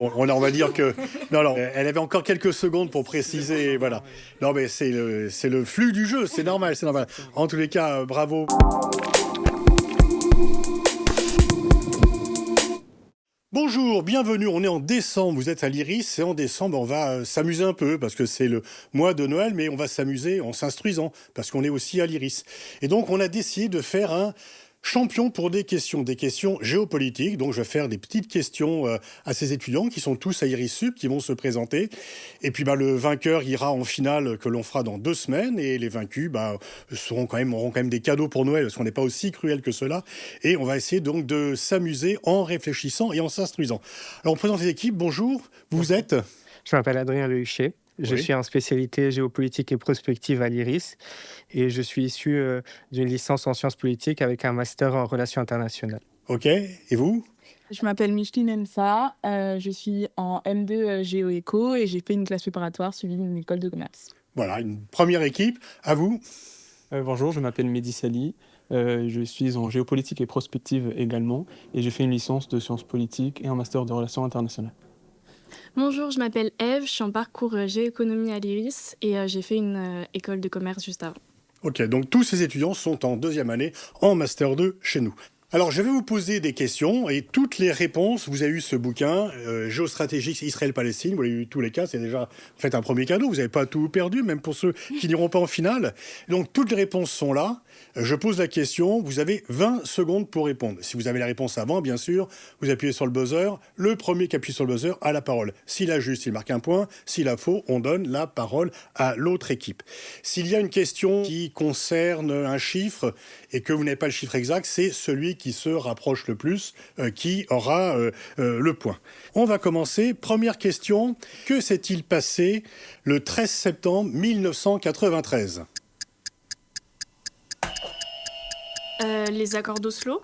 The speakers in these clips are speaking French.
On va dire que... Non, non, elle avait encore quelques secondes pour préciser, voilà. Non, mais c'est le flux du jeu, c'est normal, c'est normal. En tous les cas, bravo. Bonjour, bienvenue, on est en décembre, vous êtes à l'Iris, et en décembre, on va s'amuser un peu, parce que c'est le mois de Noël, mais on va s'amuser en s'instruisant, parce qu'on est aussi à l'Iris. Et donc, on a décidé de faire un champion pour des questions géopolitiques. Donc, je vais faire des petites questions à ces étudiants qui sont tous à IRIS-Sup, qui vont se présenter. Et puis, le vainqueur ira en finale que l'on fera dans 2 semaines. Et les vaincus auront quand même des cadeaux pour Noël, parce qu'on n'est pas aussi cruel que cela. Et on va essayer donc de s'amuser en réfléchissant et en s'instruisant. Alors, on présente les équipes. Bonjour, vous êtes... Je m'appelle Adrien Lehuchet. Je suis en spécialité géopolitique et prospective à l'IRIS et je suis issu d'une licence en sciences politiques avec un master en relations internationales. Ok, et vous? Je m'appelle Micheline Ensa, je suis en M2 Géo-Éco et j'ai fait une classe préparatoire suivie d'une école de commerce. Voilà, une première équipe. À vous? Bonjour, je m'appelle Mehdi Sali, je suis en géopolitique et prospective également et j'ai fait une licence de sciences politiques et un master de relations internationales. Bonjour, je m'appelle Eve, je suis en parcours géoéconomie à l'IRIS et j'ai fait une école de commerce juste avant. Ok, donc tous ces étudiants sont en 2e année en Master 2 chez nous. Alors, je vais vous poser des questions et toutes les réponses, vous avez eu ce bouquin, Géostratégique Israël-Palestine, vous l'avez eu tous les cas, c'est déjà en fait un premier cadeau, vous n'avez pas tout perdu, même pour ceux qui n'iront pas en finale. Donc, toutes les réponses sont là. Je pose la question, vous avez 20 secondes pour répondre. Si vous avez la réponse avant, bien sûr, vous appuyez sur le buzzer. Le premier qui appuie sur le buzzer a la parole. S'il a juste, il marque un point. S'il a faux, on donne la parole à l'autre équipe. S'il y a une question qui concerne un chiffre et que vous n'avez pas le chiffre exact, c'est celui qui se rapproche le plus qui aura le point. On va commencer. Première question. Que s'est-il passé le 13 septembre 1993 ? Les accords d'Oslo.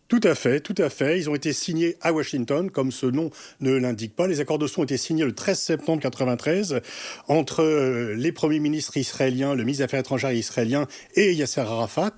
Tout à fait, tout à fait. Ils ont été signés à Washington, comme ce nom ne l'indique pas. Les accords d'Oslo ont été signés le 13 septembre 1993 entre les premiers ministres israéliens, le ministre des Affaires étrangères israélien et Yasser Arafat.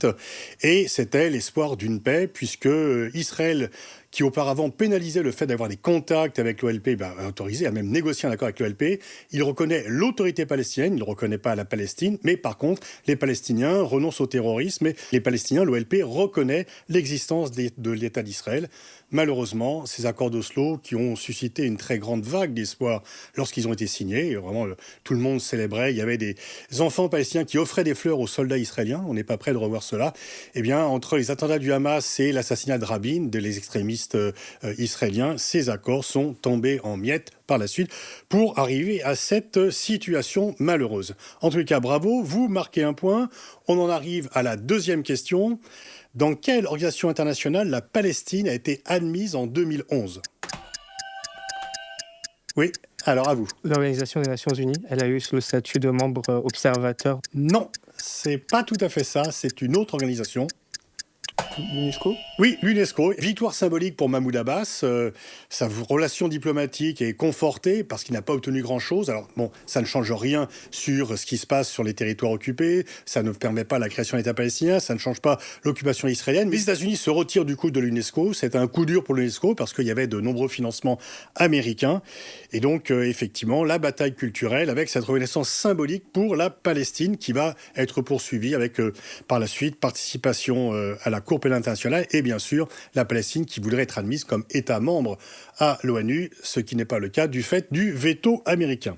Et c'était l'espoir d'une paix, puisque Israël, qui auparavant pénalisait le fait d'avoir des contacts avec l'OLP, a autorisé à même négocier un accord avec l'OLP. Il reconnaît l'autorité palestinienne, il ne reconnaît pas la Palestine, mais par contre, les Palestiniens renoncent au terrorisme et les Palestiniens, l'OLP, reconnaît l'existence de l'État d'Israël. Malheureusement, ces accords d'Oslo, qui ont suscité une très grande vague d'espoir lorsqu'ils ont été signés, et vraiment tout le monde célébrait, il y avait des enfants palestiniens qui offraient des fleurs aux soldats israéliens, on n'est pas prêt de revoir cela. Eh bien, entre les attentats du Hamas et l'assassinat de Rabin, les extrémistes israéliens, ces accords sont tombés en miettes par la suite pour arriver à cette situation malheureuse. En tout cas, bravo, vous marquez un point. On en arrive à la deuxième question. Dans quelle organisation internationale la Palestine a été admise en 2011 ? Oui, alors à vous. L'Organisation des Nations Unies, elle a eu le statut de membre observateur. Non, c'est pas tout à fait ça, c'est une autre organisation. L'UNESCO ? Oui, l'UNESCO. Victoire symbolique pour Mahmoud Abbas. Sa relation diplomatique est confortée parce qu'il n'a pas obtenu grand-chose. Alors, bon, ça ne change rien sur ce qui se passe sur les territoires occupés. Ça ne permet pas la création d'État palestinien. Ça ne change pas l'occupation israélienne. Mais les États-Unis se retirent du coup de l'UNESCO. C'est un coup dur pour l'UNESCO parce qu'il y avait de nombreux financements américains. Et donc, effectivement, la bataille culturelle avec cette reconnaissance symbolique pour la Palestine qui va être poursuivie avec, par la suite, participation à la Cour pénale internationale et bien sûr la Palestine qui voudrait être admise comme État membre à l'ONU, ce qui n'est pas le cas du fait du veto américain.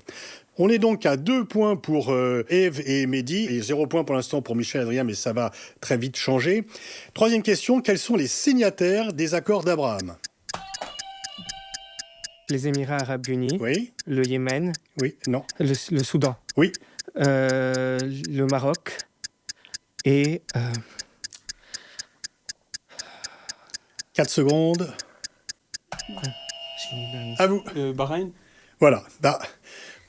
On est donc à 2 points pour Eve et Mehdi, et 0 point pour l'instant pour Michel et Adrien, mais ça va très vite changer. Troisième question, quels sont les signataires des accords d'Abraham ? Les Émirats arabes unis, Oui. le Yémen, Oui, non. le Soudan, Oui. le Maroc et... 4 secondes. À vous. Bahreïn ? Voilà.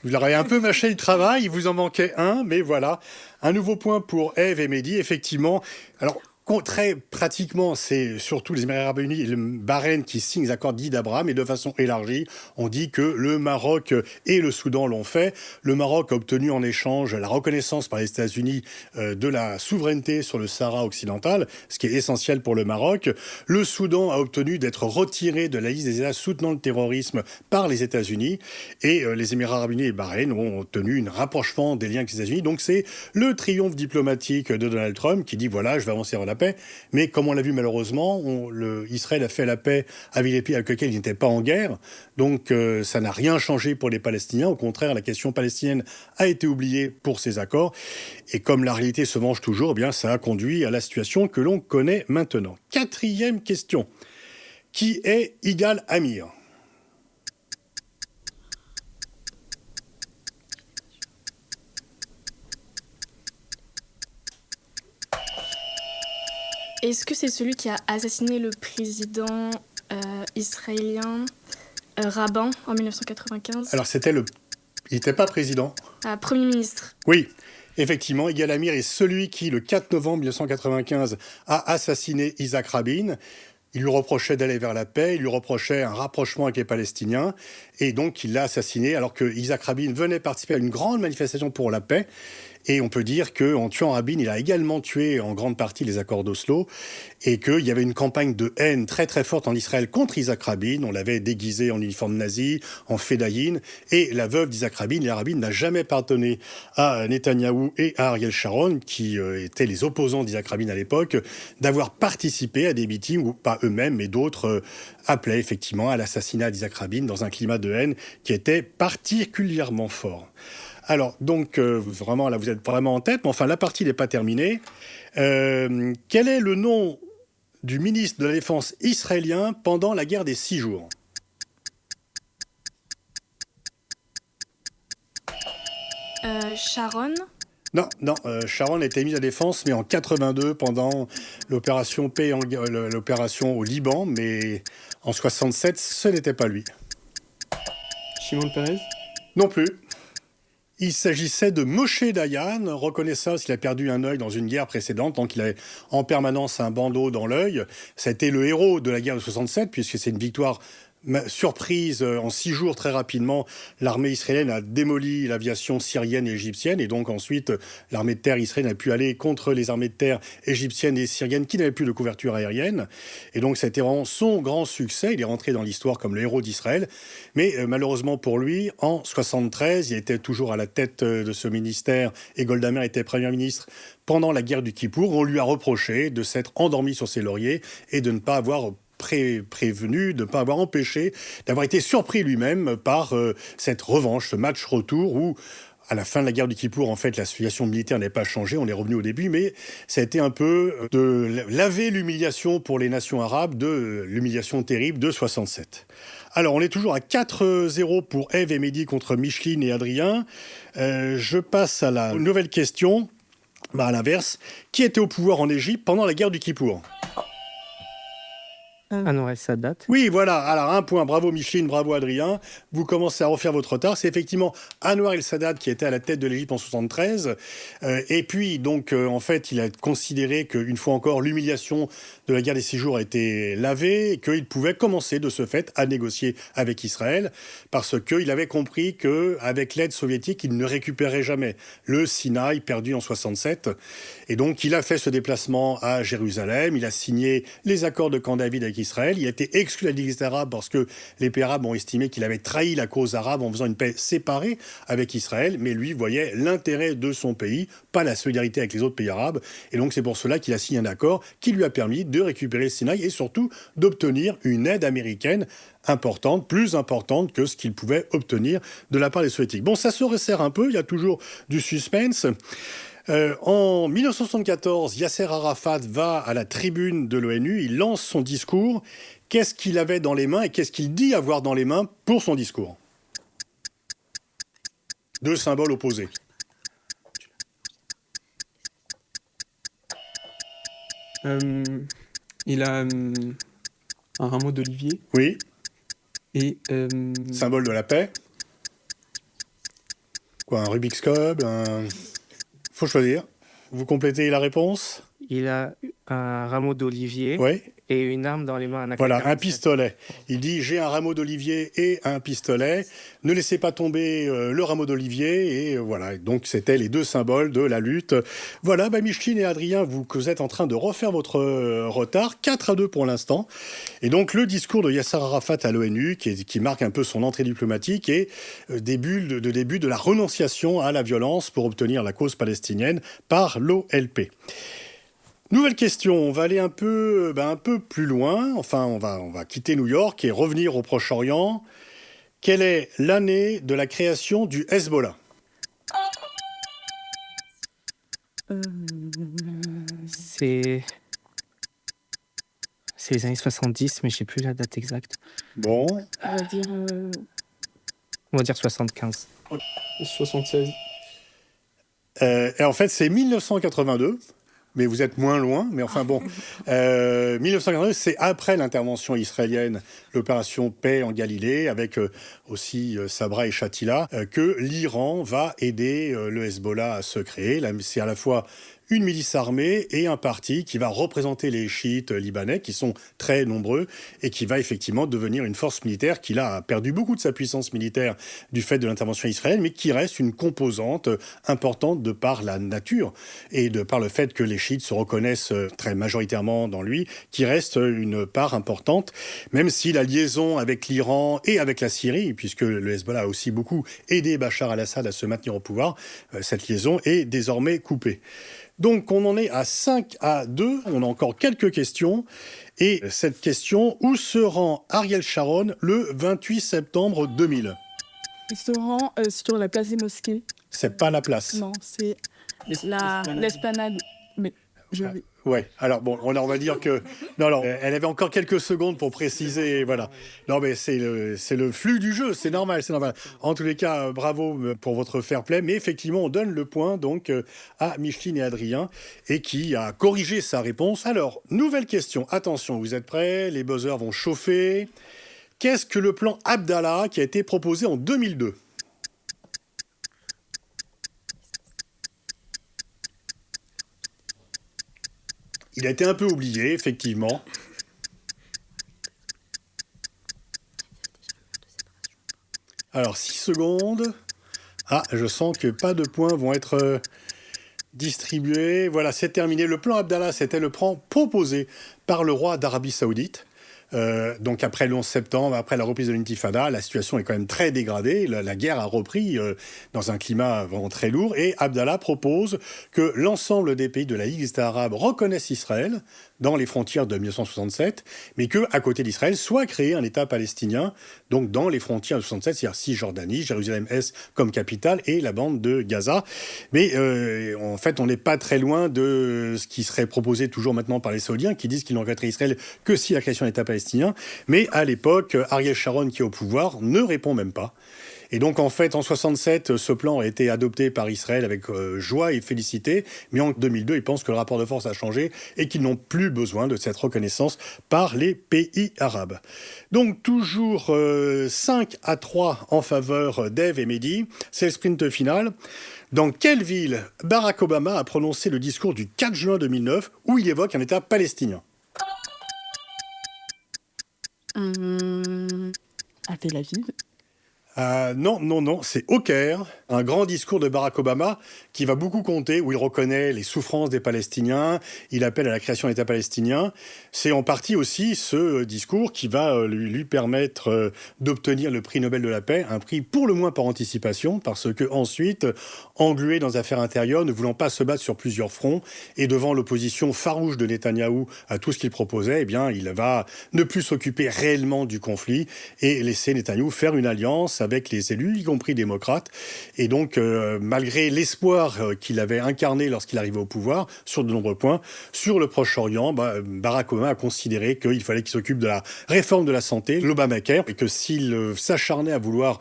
Vous leur avez un peu mâché le travail, il vous en manquait un, mais voilà. Un nouveau point pour Eve et Mehdi, effectivement. Alors, Très pratiquement, c'est surtout les Émirats arabes unis et le Bahreïn qui signent les accords dits d'Abraham, et de façon élargie, on dit que le Maroc et le Soudan l'ont fait. Le Maroc a obtenu en échange la reconnaissance par les États-Unis de la souveraineté sur le Sahara occidental, ce qui est essentiel pour le Maroc. Le Soudan a obtenu d'être retiré de la liste des États soutenant le terrorisme par les États-Unis, et les Émirats arabes unis et Bahreïn ont obtenu un rapprochement des liens avec les États-Unis. Donc c'est le triomphe diplomatique de Donald Trump qui dit voilà, je vais avancer vers la paix. Mais comme on l'a vu malheureusement, Israël a fait la paix avec les pays avec lesquels il n'était pas en guerre. Donc ça n'a rien changé pour les Palestiniens. Au contraire, la question palestinienne a été oubliée pour ces accords. Et comme la réalité se venge toujours, eh bien, ça a conduit à la situation que l'on connaît maintenant. 4e question. Qui est Yigal Amir ? Est-ce que c'est celui qui a assassiné le président israélien Rabin en 1995 Alors il n'était pas président. Premier ministre. Oui, effectivement, Yigal Amir est celui qui, le 4 novembre 1995, a assassiné Isaac Rabin. Il lui reprochait d'aller vers la paix, il lui reprochait un rapprochement avec les Palestiniens, et donc il l'a assassiné alors que Isaac Rabin venait participer à une grande manifestation pour la paix. Et on peut dire qu'en tuant Rabin, il a également tué en grande partie les accords d'Oslo, et qu'il y avait une campagne de haine très très forte en Israël contre Isaac Rabin. On l'avait déguisé en uniforme nazi, en fédayine, et la veuve d'Isaac Rabin, Léa Rabin, n'a jamais pardonné à Netanyahou et à Ariel Sharon, qui étaient les opposants d'Isaac Rabin à l'époque, d'avoir participé à des meetings où, pas eux-mêmes, mais d'autres appelaient effectivement à l'assassinat d'Isaac Rabin dans un climat de haine qui était particulièrement fort. Alors, donc, vraiment, là, vous êtes vraiment en tête, mais enfin, la partie n'est pas terminée. Quel est le nom du ministre de la Défense israélien pendant la guerre des 6 jours ? Sharon. Non, Sharon a été mise à défense, mais en 82 pendant l'opération paix, l'opération au Liban, mais en 67, ce n'était pas lui. Shimon Peres. Non plus. Il s'agissait de Moshe Dayan, reconnaissable s'il a perdu un œil dans une guerre précédente, donc il avait en permanence un bandeau dans l'œil. Ça a été le héros de la guerre de 67, puisque c'est une victoire surprise. En 6 jours, très rapidement, l'armée israélienne a démoli l'aviation syrienne et égyptienne, et donc ensuite, l'armée de terre israélienne a pu aller contre les armées de terre égyptiennes et syriennes qui n'avaient plus de couverture aérienne. Et donc, ça a été vraiment son grand succès. Il est rentré dans l'histoire comme le héros d'Israël. Mais malheureusement pour lui, en 73, il était toujours à la tête de ce ministère, et Golda Meir était première ministre pendant la guerre du Kippour. On lui a reproché de s'être endormi sur ses lauriers et de ne pas avoir prévenu, de ne pas avoir empêché, d'avoir été surpris lui-même par cette revanche, ce match retour où, à la fin de la guerre du Kippour, en fait, la situation militaire n'est pas changée, on est revenu au début, mais ça a été un peu de laver l'humiliation pour les nations arabes, de l'humiliation terrible de 67. Alors, on est toujours à 4-0 pour Ève et Mehdi contre Micheline et Adrien. Je passe à la nouvelle question, à l'inverse. Qui était au pouvoir en Égypte pendant la guerre du Kippour ? Anwar el-Sadat. Oui, voilà. Alors, 1 point. Bravo Micheline, bravo Adrien. Vous commencez à refaire votre retard. C'est effectivement Anwar el-Sadat qui était à la tête de l'Égypte en 73. Et puis, donc, en fait, il a considéré qu'une fois encore, l'humiliation de la guerre des 6 jours a été lavée et qu'il pouvait commencer de ce fait à négocier avec Israël parce qu'il avait compris qu'avec l'aide soviétique, il ne récupérait jamais le Sinaï perdu en 67. Et donc, il a fait ce déplacement à Jérusalem. Il a signé les accords de Camp David avec Israël. Il a été exclu de la Ligue arabe parce que les pays arabes ont estimé qu'il avait trahi la cause arabe en faisant une paix séparée avec Israël. Mais lui voyait l'intérêt de son pays, pas la solidarité avec les autres pays arabes. Et donc, c'est pour cela qu'il a signé un accord qui lui a permis de récupérer le Sinaï et surtout d'obtenir une aide américaine importante, plus importante que ce qu'il pouvait obtenir de la part des soviétiques. Bon, ça se resserre un peu, il y a toujours du suspense. En 1974, Yasser Arafat va à la tribune de l'ONU, il lance son discours. Qu'est-ce qu'il avait dans les mains et qu'est-ce qu'il dit avoir dans les mains pour son discours ? 2 symboles opposés. Il a un rameau d'olivier Oui, et symbole de la paix. Quoi, un Rubik's Cube, Faut choisir. Vous complétez la réponse ? Il a un rameau d'olivier Oui. et une arme dans les mains. Un Voilà, un AK-47. pistolet. Il dit « J'ai un rameau d'olivier et un pistolet. Ne laissez pas tomber le rameau d'olivier. » Et voilà, donc c'était les deux symboles de la lutte. Voilà, Micheline et Adrien, vous êtes en train de refaire votre retard. 4-2 pour l'instant. Et donc le discours de Yasser Arafat à l'ONU, qui marque un peu son entrée diplomatique, et début de la renonciation à la violence pour obtenir la cause palestinienne par l'OLP. Nouvelle question, on va aller un peu plus loin. Enfin, on va quitter New York et revenir au Proche-Orient. Quelle est l'année de la création du Hezbollah ? C'est les années 70, mais je sais plus la date exacte. Bon, On va dire On va dire 75. 76. et en fait, c'est 1982. Mais vous êtes moins loin. Mais enfin bon, 1982, c'est après l'intervention israélienne, l'opération Paix en Galilée, avec aussi Sabra et Shatila, que l'Iran va aider le Hezbollah à se créer. Là, c'est à la fois une milice armée et un parti qui va représenter les chiites libanais, qui sont très nombreux, et qui va effectivement devenir une force militaire qui là, a perdu beaucoup de sa puissance militaire du fait de l'intervention israélienne, mais qui reste une composante importante de par la nature et de par le fait que les chiites se reconnaissent très majoritairement dans lui, qui reste une part importante, même si la liaison avec l'Iran et avec la Syrie, puisque le Hezbollah a aussi beaucoup aidé Bachar al-Assad à se maintenir au pouvoir, cette liaison est désormais coupée. Donc on en est à 5-2, on a encore quelques questions. Et cette question, où se rend Ariel Sharon le 28 septembre 2000 ? il se rend sur la place des mosquées. C'est pas la place. Non, c'est l'esplanade. Mais je vais. Ouais, alors bon, on va dire que... Non, elle avait encore quelques secondes pour préciser, voilà. Non, mais c'est le flux du jeu, c'est normal, c'est normal. En tous les cas, bravo pour votre fair play, mais effectivement, on donne le point donc à Micheline et Adrien, et qui a corrigé sa réponse. Alors, nouvelle question, attention, vous êtes prêts ? Les buzzers vont chauffer. Qu'est-ce que le plan Abdallah qui a été proposé en 2002 ? Il a été un peu oublié, effectivement. Alors, 6 secondes. Ah, je sens que pas de points vont être distribués. Voilà, c'est terminé. Le plan Abdallah, c'était le plan proposé par le roi d'Arabie Saoudite. Donc après le 11 septembre, après la reprise de l'intifada, la situation est quand même très dégradée. La guerre a repris dans un climat vraiment très lourd. Et Abdallah propose que l'ensemble des pays de la Ligue des États arabes reconnaissent Israël dans les frontières de 1967, mais qu'à côté d'Israël soit créé un État palestinien, donc dans les frontières de 67, c'est-à-dire Cisjordanie, Jérusalem-Est comme capitale et la bande de Gaza. Mais en fait, on n'est pas très loin de ce qui serait proposé toujours maintenant par les Saoudiens, qui disent qu'ils n'en regretteraient Israël que si la création d'un État palestinien. Mais à l'époque, Ariel Sharon, qui est au pouvoir, ne répond même pas. Et donc, en fait, en 67, ce plan a été adopté par Israël avec joie et félicité. Mais en 2002, ils pensent que le rapport de force a changé et qu'ils n'ont plus besoin de cette reconnaissance par les pays arabes. Donc, toujours 5-3 en faveur d'Ève et Mehdi. C'est le sprint final. Dans quelle ville Barack Obama a prononcé le discours du 4 juin 2009 où il évoque un État palestinien ? À Tel Aviv. Non, c'est au Caire, un grand discours de Barack Obama qui va beaucoup compter, où il reconnaît les souffrances des Palestiniens, il appelle à la création d'État palestinien. C'est en partie aussi ce discours qui va lui permettre d'obtenir le prix Nobel de la paix, un prix pour le moins par anticipation, parce que ensuite, englué dans les affaires intérieures, ne voulant pas se battre sur plusieurs fronts, et devant l'opposition farouche de Netanyahou à tout ce qu'il proposait, eh bien, il va ne plus s'occuper réellement du conflit et laisser Netanyahou faire une alliance avec les élus, y compris démocrates. Et donc, malgré l'espoir qu'il avait incarné lorsqu'il arrivait au pouvoir, sur de nombreux points, sur le Proche-Orient, Barack Obama a considéré qu'il fallait qu'il s'occupe de la réforme de la santé, l'Obamacare, et que s'il s'acharnait à vouloir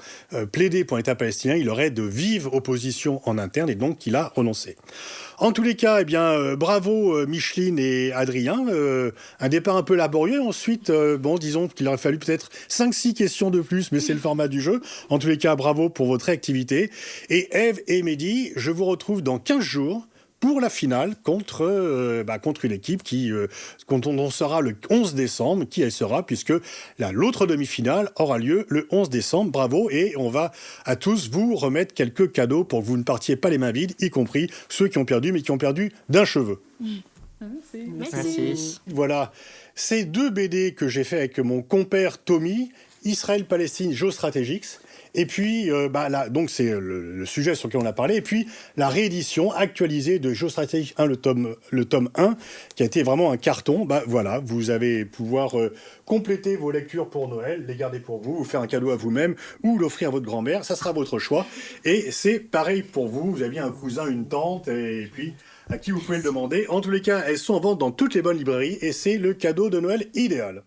plaider pour un État palestinien, il aurait de vives oppositions en interne, et donc il a renoncé. En tous les cas, bravo Micheline et Adrien. Un départ un peu laborieux. Ensuite, disons qu'il aurait fallu peut-être 5-6 questions de plus, mais c'est le format du jeu. En tous les cas, bravo pour votre réactivité. Et Ève et Mehdi, je vous retrouve dans 15 jours pour la finale contre une équipe dont on saura le 11 décembre qui elle sera, puisque l'autre demi-finale aura lieu le 11 décembre. Bravo, et on va à tous vous remettre quelques cadeaux pour que vous ne partiez pas les mains vides, y compris ceux qui ont perdu, mais qui ont perdu d'un cheveu. Merci. Voilà, ces 2 BD que j'ai fait avec mon compère Tommy, Israël-Palestine Géostratégiques. Et puis, donc c'est le sujet sur lequel on a parlé. Et puis, la réédition actualisée de Géostratégie 1, le tome 1, qui a été vraiment un carton. Voilà, vous allez pouvoir compléter vos lectures pour Noël, les garder pour vous, ou faire un cadeau à vous-même, ou l'offrir à votre grand-mère. Ça sera votre choix. Et c'est pareil pour vous. Vous avez un cousin, une tante, et puis à qui vous pouvez le demander. En tous les cas, elles sont en vente dans toutes les bonnes librairies, et c'est le cadeau de Noël idéal.